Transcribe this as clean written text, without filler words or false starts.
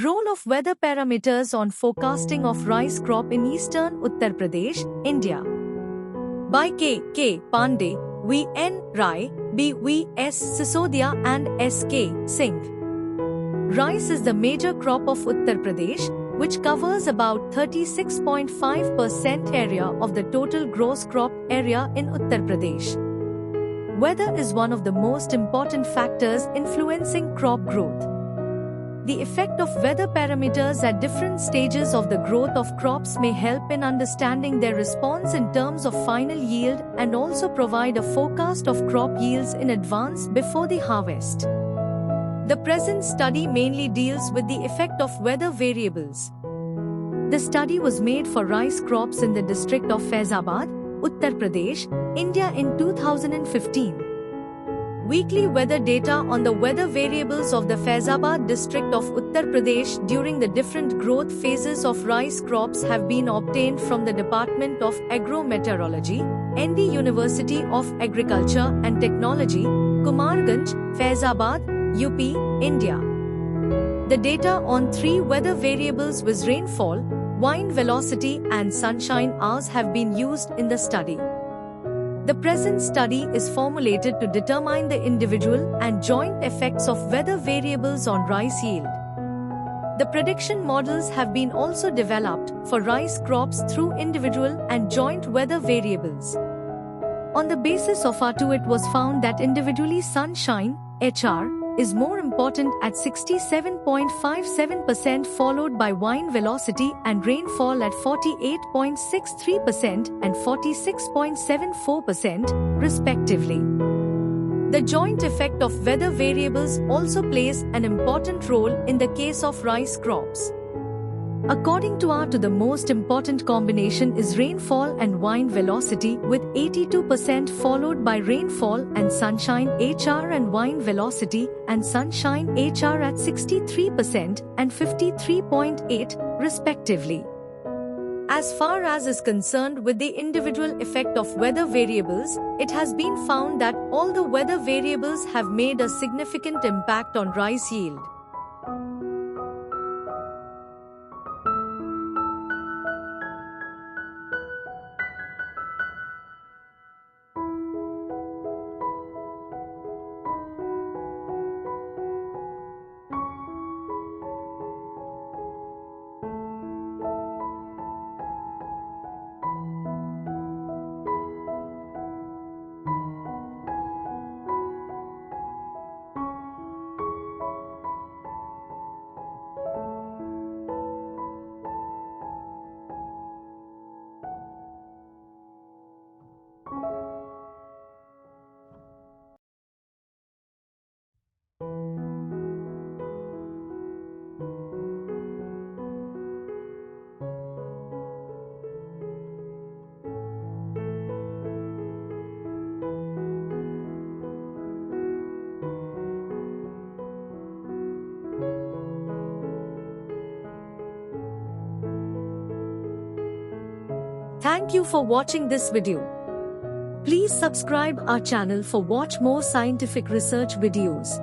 Role of weather parameters on forecasting of rice crop in eastern Uttar Pradesh, India. By K. K. Pandey, V. N. Rai, B. V. S. Sisodia and S. K. Singh. Rice is the major crop of Uttar Pradesh, which covers about 36.5% area of the total gross crop area in Uttar Pradesh. Weather is one of the most important factors influencing crop growth. The effect of weather parameters at different stages of the growth of crops may help in understanding their response in terms of final yield and also provide a forecast of crop yields in advance before the harvest. The present study mainly deals with the effect of weather variables. The study was made for rice crops in the district of Faizabad, Uttar Pradesh, India in 2015. Weekly weather data on the weather variables of the Faizabad district of Uttar Pradesh during the different growth phases of rice crops have been obtained from the Department of Agro-Meteorology, ND University of Agriculture and Technology, Kumarganj, Faizabad, UP, India. The data on three weather variables with rainfall, wind velocity and sunshine hours have been used in the study. The present study is formulated to determine the individual and joint effects of weather variables on rice yield. The prediction models have been also developed for rice crops through individual and joint weather variables. On the basis of R2, it was found that individually sunshine, HR, is more important at 67.57%, followed by wind velocity and rainfall at 48.63% and 46.74%, respectively. The joint effect of weather variables also plays an important role in the case of rice crops. According to R2, the most important combination is rainfall and wind velocity with 82%, followed by rainfall and sunshine HR and wind velocity and sunshine HR at 63% and 53.8%, respectively. As far as is concerned with the individual effect of weather variables, it has been found that all the weather variables have made a significant impact on rice yield. Thank you for watching this video. Please subscribe our channel for watch more scientific research videos.